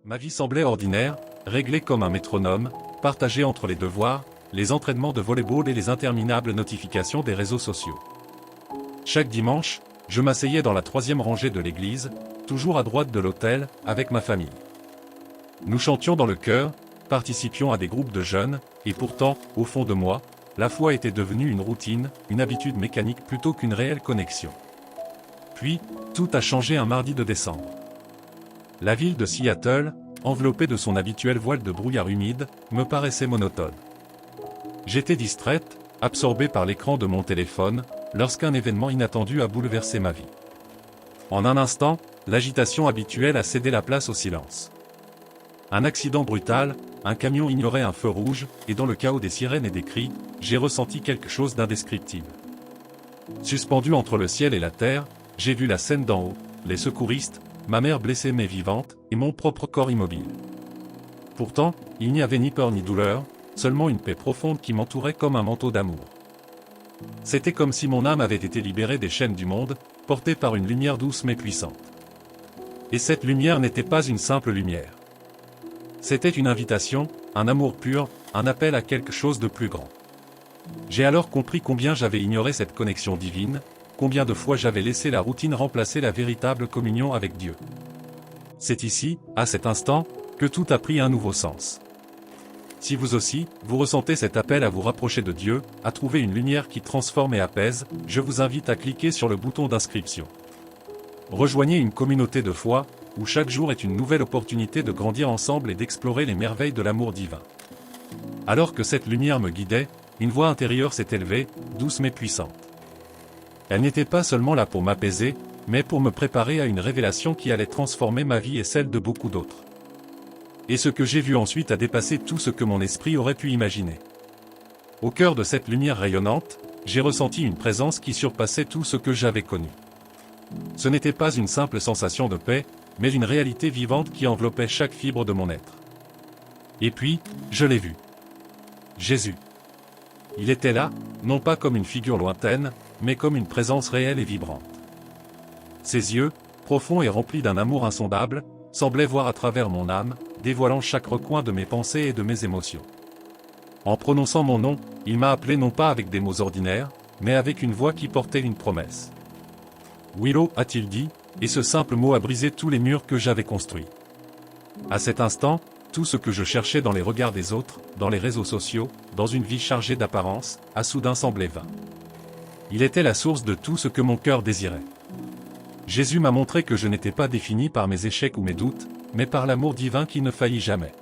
Ma vie semblait ordinaire, réglée comme un métronome, partagée entre les devoirs, les entraînements de volley-ball et les interminables notifications des réseaux sociaux. Chaque dimanche, je m'asseyais dans la 3e rangée de l'église, toujours à droite de l'autel, avec ma famille. Nous chantions dans le chœur, participions à des groupes de jeunes, et pourtant, au fond de moi, la foi était devenue une routine, une habitude mécanique plutôt qu'une réelle connexion. Puis, tout a changé un mardi de décembre. La ville de Seattle, enveloppée de son habituel voile de brouillard humide, me paraissait monotone. J'étais distraite, absorbée par l'écran de mon téléphone, lorsqu'un événement inattendu a bouleversé ma vie. En un instant, l'agitation habituelle a cédé la place au silence. Un accident brutal, un camion ignorait un feu rouge, et dans le chaos des sirènes et des cris, j'ai ressenti quelque chose d'indescriptible. Suspendu entre le ciel et la terre, j'ai vu la scène d'en haut, les secouristes, ma mère blessée mais vivante, et mon propre corps immobile. Pourtant, il n'y avait ni peur ni douleur, seulement une paix profonde qui m'entourait comme un manteau d'amour. C'était comme si mon âme avait été libérée des chaînes du monde, portée par une lumière douce mais puissante. Et cette lumière n'était pas une simple lumière. C'était une invitation, un amour pur, un appel à quelque chose de plus grand. J'ai alors compris combien j'avais ignoré cette connexion divine, combien de fois j'avais laissé la routine remplacer la véritable communion avec Dieu. C'est ici, à cet instant, que tout a pris un nouveau sens. Si vous aussi, vous ressentez cet appel à vous rapprocher de Dieu, à trouver une lumière qui transforme et apaise, je vous invite à cliquer sur le bouton d'inscription. Rejoignez une communauté de foi, où chaque jour est une nouvelle opportunité de grandir ensemble et d'explorer les merveilles de l'amour divin. Alors que cette lumière me guidait, une voix intérieure s'est élevée, douce mais puissante. Elle n'était pas seulement là pour m'apaiser, mais pour me préparer à une révélation qui allait transformer ma vie et celle de beaucoup d'autres. Et ce que j'ai vu ensuite a dépassé tout ce que mon esprit aurait pu imaginer. Au cœur de cette lumière rayonnante, j'ai ressenti une présence qui surpassait tout ce que j'avais connu. Ce n'était pas une simple sensation de paix, mais une réalité vivante qui enveloppait chaque fibre de mon être. Et puis, je l'ai vu. Jésus. Il était là, non pas comme une figure lointaine, mais comme une présence réelle et vibrante. Ses yeux, profonds et remplis d'un amour insondable, semblaient voir à travers mon âme, dévoilant chaque recoin de mes pensées et de mes émotions. En prononçant mon nom, il m'a appelé non pas avec des mots ordinaires, mais avec une voix qui portait une promesse. Willow, a-t-il dit, et ce simple mot a brisé tous les murs que j'avais construits. À cet instant, tout ce que je cherchais dans les regards des autres, dans les réseaux sociaux, dans une vie chargée d'apparence, a soudain semblé vain. Il était la source de tout ce que mon cœur désirait. Jésus m'a montré que je n'étais pas défini par mes échecs ou mes doutes, mais par l'amour divin qui ne faillit jamais.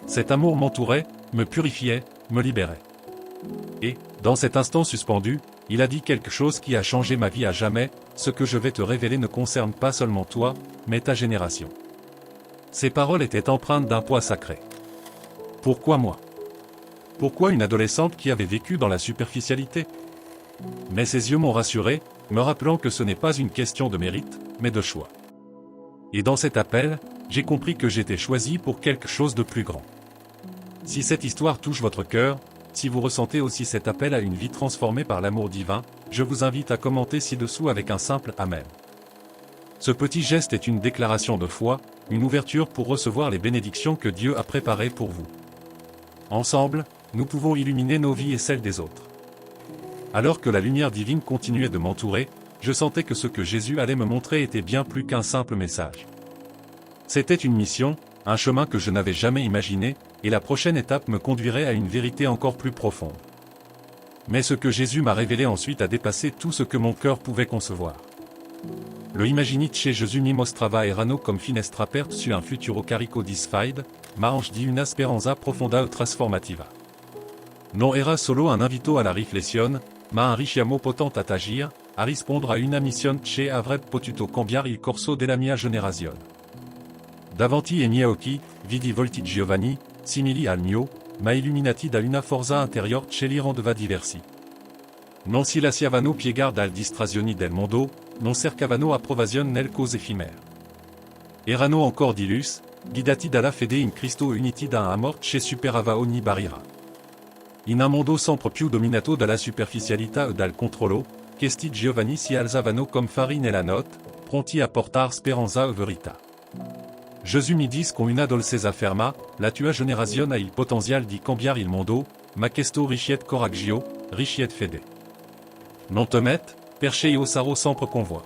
Cet amour m'entourait, me purifiait, me libérait. Et, dans cet instant suspendu, il a dit quelque chose qui a changé ma vie à jamais: ce que je vais te révéler ne concerne pas seulement toi, mais ta génération. Ces paroles étaient empreintes d'un poids sacré. Pourquoi moi? Pourquoi une adolescente qui avait vécu dans la superficialité? Mais ses yeux m'ont rassuré, me rappelant que ce n'est pas une question de mérite, mais de choix. Et dans cet appel, j'ai compris que j'étais choisi pour quelque chose de plus grand. Si cette histoire touche votre cœur, si vous ressentez aussi cet appel à une vie transformée par l'amour divin, je vous invite à commenter ci-dessous avec un simple « Amen ». Ce petit geste est une déclaration de foi, une ouverture pour recevoir les bénédictions que Dieu a préparées pour vous. Ensemble, nous pouvons illuminer nos vies et celles des autres. Alors que la lumière divine continuait de m'entourer, je sentais que ce que Jésus allait me montrer était bien plus qu'un simple message. C'était une mission, un chemin que je n'avais jamais imaginé, et la prochaine étape me conduirait à une vérité encore plus profonde. Mais ce que Jésus m'a révélé ensuite a dépassé tout ce que mon cœur pouvait concevoir. Le immaginite chez Jésus mi mostrava erano comme finestra pert su un futuro carico disfide, ma ange di una speranza profonda e trasformativa. Non era solo un invito alla riflessione, ma un richiamo potente ad agir, a rispondere a una mission che avrebbe potuto cambiare il corso della mia generazione. Davanti ai miei occhi, vidi volti Giovanni, simili al mio, ma illuminati da una forza interior che li rendeva diversi. Non si lasciavano piegar dal distrazioni del mondo, non cercavano approvazione nel cose effimere. Erano ancor dilus, guidati dalla fede in Cristo uniti da un amor che superava ogni barriera. In un mondo sempre più dominato dalla superficialità e dal controllo, questi giovani si alzavano come fari nella notte, pronti a portar speranza e verità. Gesù mi dis con una dolcezza ferma, la tua generazione ha il potenziale di cambiare il mondo, ma questo richiede coraggio, richiede fede. Non te met, perché io sarò sempre con voi.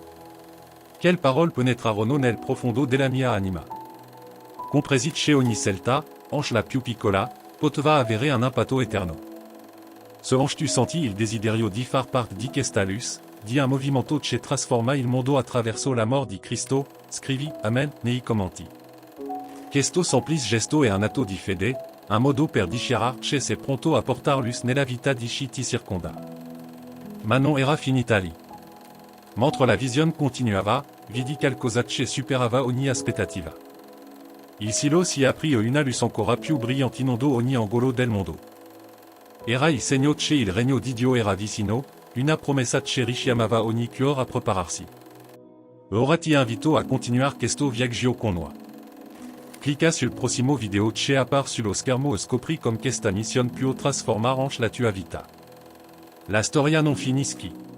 Quelle parole penetrarono nel profondo della mia anima. Compresit che ogni selta, anche la più piccola, poteva avere un impatto eterno. Se anche tu senti il desiderio di far parte di questa luz, di un movimento che trasforma il mondo attraverso la mort di Cristo, scrivi Amen nei commenti. Questo semplice gesto è un atto di fede, un modo per dichiarar che sei pronto a portar luz nella vita di chi ti circonda. Ma non era finita lì. Mentre la visione continuava, vidi qualcosa che superava ogni aspettativa. Il cielo si aprì e una luz ancora più brillante inondò ogni angolo del mondo. Era il segno che il regno di Dio era vicino, una promessa che richiamava ogni cuore a prepararsi. Ora ti invito a continuare questo viaggio con noi. Clicca sul prossimo video che appare sullo schermo e scopri come questa mission può trasformare anche la tua vita. La storia non finisce qui.